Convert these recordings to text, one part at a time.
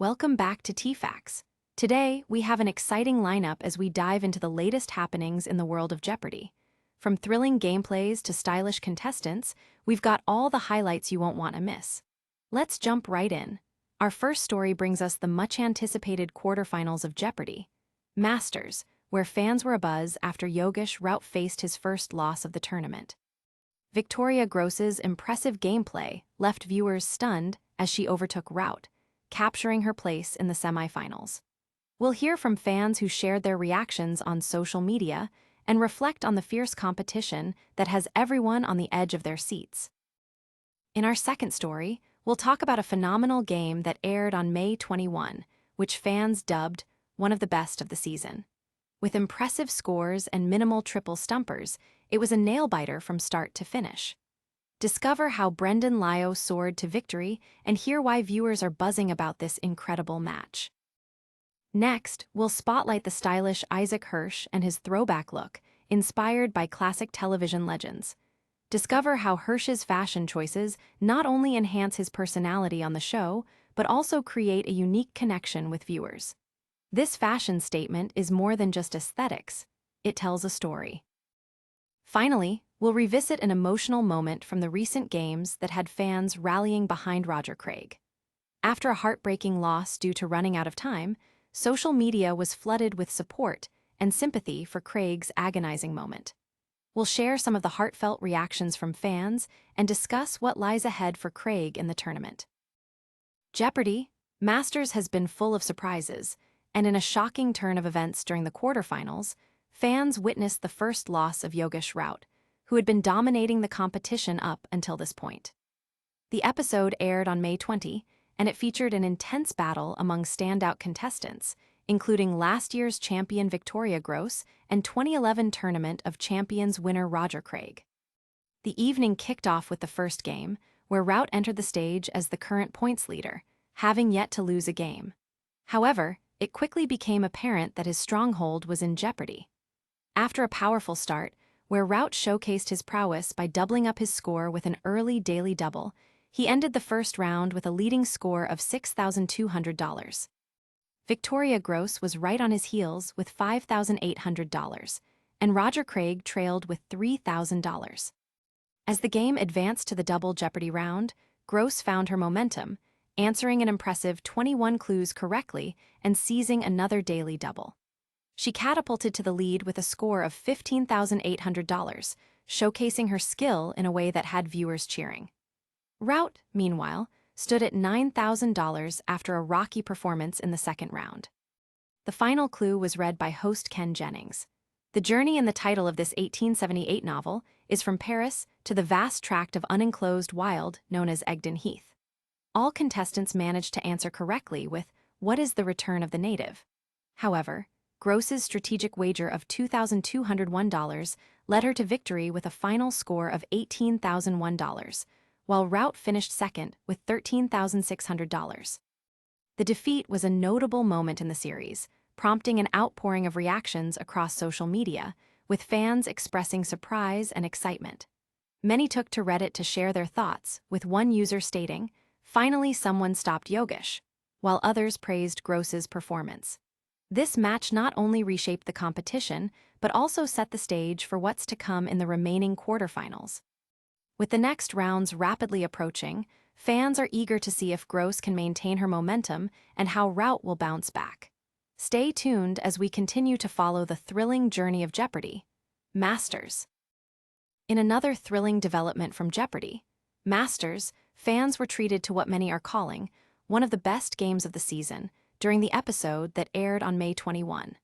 Welcome back to TFAX. Today, we have an exciting lineup as we dive into the latest happenings in the world of Jeopardy! From thrilling gameplays to stylish contestants, we've got all the highlights you won't want to miss. Let's jump right in. Our first story brings us the much-anticipated quarterfinals of Jeopardy! Masters, where fans were abuzz after Yogesh Raut faced his first loss of the tournament. Victoria Groce's impressive gameplay left viewers stunned as she overtook Raut, capturing her place in the semifinals. We'll hear from fans who shared their reactions on social media and reflect on the fierce competition that has everyone on the edge of their seats. In our second story, we'll talk about a phenomenal game that aired on May 21, which fans dubbed one of the best of the season. With impressive scores and minimal triple stumpers, it was a nail-biter from start to finish. Discover how Brendon Liaw soared to victory and hear why viewers are buzzing about this incredible match. Next, we'll spotlight the stylish Isaac Hirsch and his throwback look, inspired by classic television legends. Discover how Hirsch's fashion choices not only enhance his personality on the show, but also create a unique connection with viewers. This fashion statement is more than just aesthetics, it tells a story. Finally, we'll revisit an emotional moment from the recent games that had fans rallying behind Roger Craig. After a heartbreaking loss due to running out of time, social media was flooded with support and sympathy for Craig's agonizing moment. We'll share some of the heartfelt reactions from fans and discuss what lies ahead for Craig in the tournament. Jeopardy! Masters has been full of surprises, and in a shocking turn of events during the quarterfinals, fans witnessed the first loss of Yogesh Raut, who had been dominating the competition up until this point. The episode aired on May 20, and it featured an intense battle among standout contestants, including last year's champion Victoria Groce and 2011 Tournament of Champions winner Roger Craig. The evening kicked off with the first game, where Raut entered the stage as the current points leader, having yet to lose a game. However, it quickly became apparent that his stronghold was in Jeopardy! After a powerful start, where Raut showcased his prowess by doubling up his score with an early daily double, he ended the first round with a leading score of $6,200. Victoria Groce was right on his heels with $5,800, and Roger Craig trailed with $3,000. As the game advanced to the double Jeopardy round, Groce found her momentum, answering an impressive 21 clues correctly and seizing another daily double. She catapulted to the lead with a score of $15,800, showcasing her skill in a way that had viewers cheering. Raut, meanwhile, stood at $9,000 after a rocky performance in the second round. The final clue was read by host Ken Jennings. The journey in the title of this 1878 novel is from Paris to the vast tract of unenclosed wild known as Egdon Heath. All contestants managed to answer correctly with, "What is the return of the native?" However, Groce's strategic wager of $2,201 led her to victory with a final score of $18,001, while Raut finished second with $13,600. The defeat was a notable moment in the series, prompting an outpouring of reactions across social media, with fans expressing surprise and excitement. Many took to Reddit to share their thoughts, with one user stating, "Finally someone stopped Yogesh," while others praised Groce's performance. This match not only reshaped the competition, but also set the stage for what's to come in the remaining quarterfinals. With the next rounds rapidly approaching, fans are eager to see if Groce can maintain her momentum and how Raut will bounce back. Stay tuned as we continue to follow the thrilling journey of Jeopardy! Masters. In another thrilling development from Jeopardy! Masters, fans were treated to what many are calling one of the best games of the season during the episode that aired on May 21.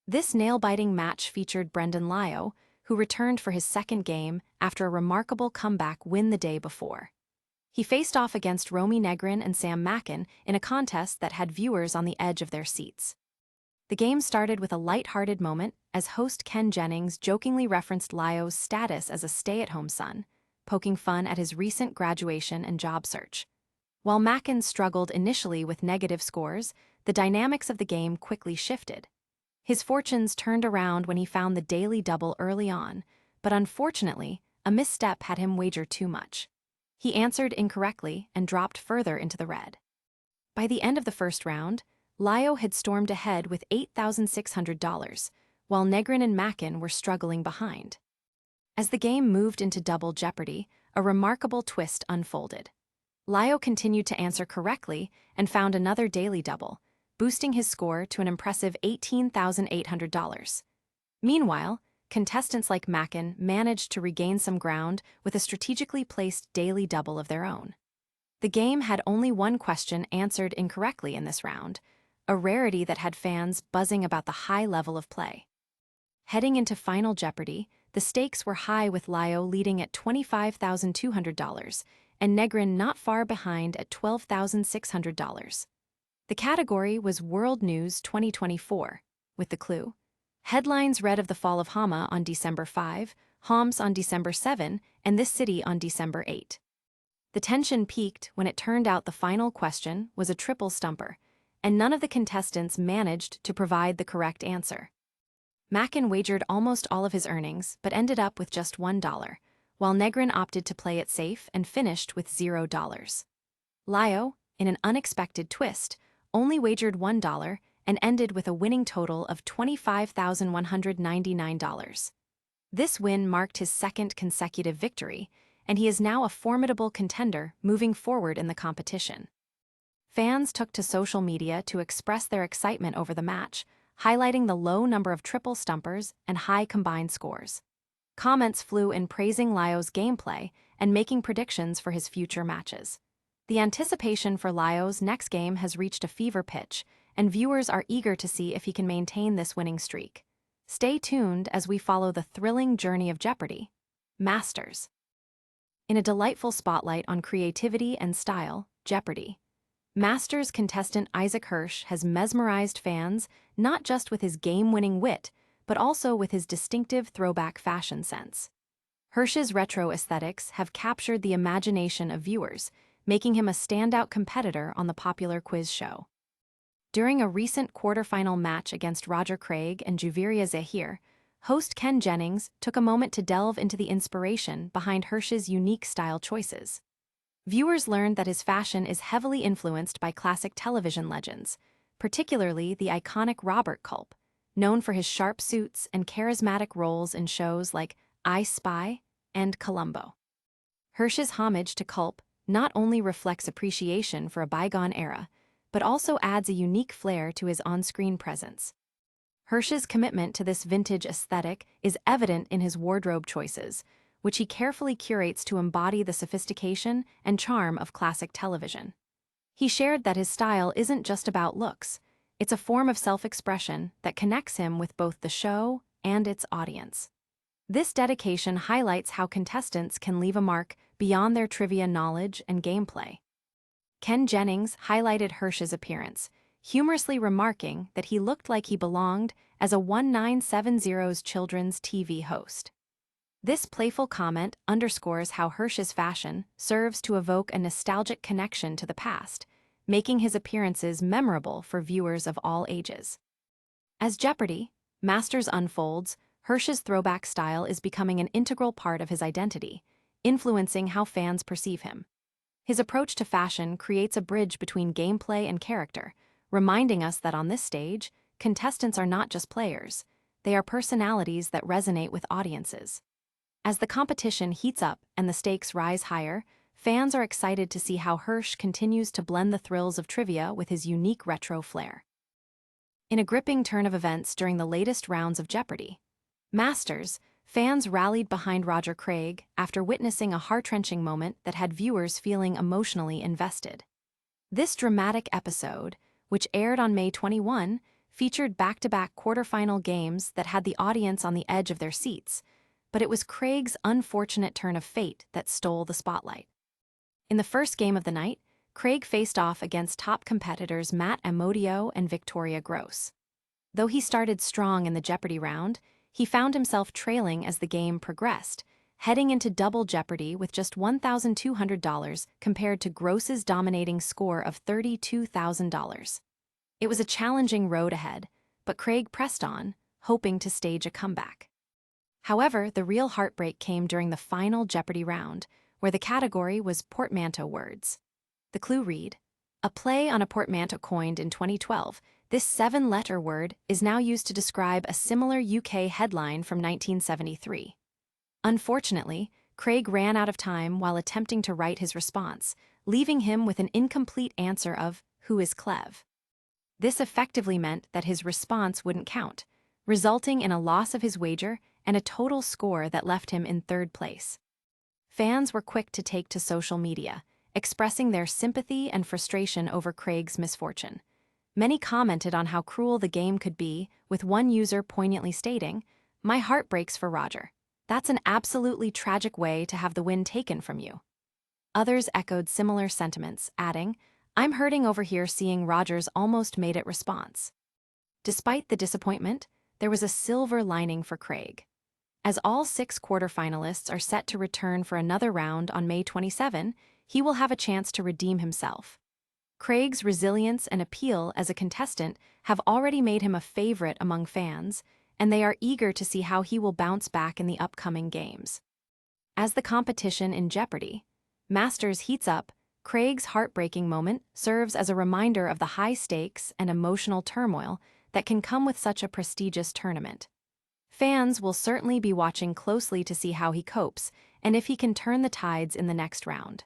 This nail-biting match featured Brendon Liaw, who returned for his second game after a remarkable comeback win the day before. He faced off against Romy Negrin and Sam Mackin in a contest that had viewers on the edge of their seats. The game started with a light-hearted moment as host Ken Jennings jokingly referenced Liaw's status as a stay-at-home son, poking fun at his recent graduation and job search. While Mackin struggled initially with negative scores, the dynamics of the game quickly shifted. His fortunes turned around when he found the daily double early on, but unfortunately, a misstep had him wager too much. He answered incorrectly and dropped further into the red. By the end of the first round, Liaw had stormed ahead with $8,600, while Negrin and Mackin were struggling behind. As the game moved into Double Jeopardy, a remarkable twist unfolded. Liaw continued to answer correctly and found another daily double, boosting his score to an impressive $18,800. Meanwhile, contestants like Mackin managed to regain some ground with a strategically placed daily double of their own. The game had only one question answered incorrectly in this round, a rarity that had fans buzzing about the high level of play. Heading into Final Jeopardy, the stakes were high with Liaw leading at $25,200 and Negrin not far behind at $12,600. The category was World News 2024, with the clue: headlines read of the fall of Hama on December 5, Homs on December 7, and this city on December 8. The tension peaked when it turned out the final question was a triple stumper, and none of the contestants managed to provide the correct answer. Mackin wagered almost all of his earnings but ended up with just $1, while Negrin opted to play it safe and finished with $0. Liaw, in an unexpected twist, only wagered $1 and ended with a winning total of $25,199. This win marked his second consecutive victory, and he is now a formidable contender moving forward in the competition. Fans took to social media to express their excitement over the match, highlighting the low number of triple stumpers and high combined scores. Comments flew in praising Liaw's gameplay and making predictions for his future matches. The anticipation for Liaw's next game has reached a fever pitch, and viewers are eager to see if he can maintain this winning streak. Stay tuned as we follow the thrilling journey of Jeopardy! Masters. In a delightful spotlight on creativity and style, Jeopardy! Masters contestant Isaac Hirsch has mesmerized fans not just with his game-winning wit, but also with his distinctive throwback fashion sense. Hirsch's retro aesthetics have captured the imagination of viewers, making him a standout competitor on the popular quiz show. During a recent quarterfinal match against Roger Craig and Juviria Zahir, host Ken Jennings took a moment to delve into the inspiration behind Hirsch's unique style choices. Viewers learned that his fashion is heavily influenced by classic television legends, particularly the iconic Robert Culp, known for his sharp suits and charismatic roles in shows like I Spy and Columbo. Hirsch's homage to Culp not only reflects appreciation for a bygone era, but also adds a unique flair to his on-screen presence. Hirsch's commitment to this vintage aesthetic is evident in his wardrobe choices, which he carefully curates to embody the sophistication and charm of classic television. He shared that his style isn't just about looks, it's a form of self-expression that connects him with both the show and its audience. This dedication highlights how contestants can leave a mark beyond their trivia knowledge and gameplay. Ken Jennings highlighted Hirsch's appearance, humorously remarking that he looked like he belonged as a 1970s children's TV host. This playful comment underscores how Hirsch's fashion serves to evoke a nostalgic connection to the past, making his appearances memorable for viewers of all ages. As Jeopardy! Masters unfolds, Hirsch's throwback style is becoming an integral part of his identity, influencing how fans perceive him. His approach to fashion creates a bridge between gameplay and character, reminding us that on this stage, contestants are not just players, they are personalities that resonate with audiences. As the competition heats up and the stakes rise higher, fans are excited to see how Hirsch continues to blend the thrills of trivia with his unique retro flair. In a gripping turn of events during the latest rounds of Jeopardy! Masters, fans rallied behind Roger Craig after witnessing a heart-wrenching moment that had viewers feeling emotionally invested. This dramatic episode, which aired on May 21, featured back-to-back quarterfinal games that had the audience on the edge of their seats, but it was Craig's unfortunate turn of fate that stole the spotlight. In the first game of the night, Craig faced off against top competitors Matt Amodio and Victoria Groce. Though he started strong in the Jeopardy! Round, he found himself trailing as the game progressed, heading into Double Jeopardy! With just $1,200 compared to Groce's dominating score of $32,000. It was a challenging road ahead, but Craig pressed on, hoping to stage a comeback. However, the real heartbreak came during the Final Jeopardy! Round, where the category was portmanteau words. The clue read, A play on a portmanteau coined in 2012, this seven-letter word is now used to describe a similar UK headline from 1973. Unfortunately, Craig ran out of time while attempting to write his response, leaving him with an incomplete answer of, "Who is Clev?" This effectively meant that his response wouldn't count, resulting in a loss of his wager and a total score that left him in third place. Fans were quick to take to social media, expressing their sympathy and frustration over Craig's misfortune. Many commented on how cruel the game could be, with one user poignantly stating, "My heart breaks for Roger. That's an absolutely tragic way to have the win taken from you." Others echoed similar sentiments, adding, "I'm hurting over here seeing Roger's almost made it response." Despite the disappointment, there was a silver lining for Craig. As all 6 quarterfinalists are set to return for another round on May 27, he will have a chance to redeem himself. Craig's resilience and appeal as a contestant have already made him a favorite among fans, and they are eager to see how he will bounce back in the upcoming games. As the competition in Jeopardy! Masters heats up, Craig's heartbreaking moment serves as a reminder of the high stakes and emotional turmoil that can come with such a prestigious tournament. Fans will certainly be watching closely to see how he copes and if he can turn the tides in the next round.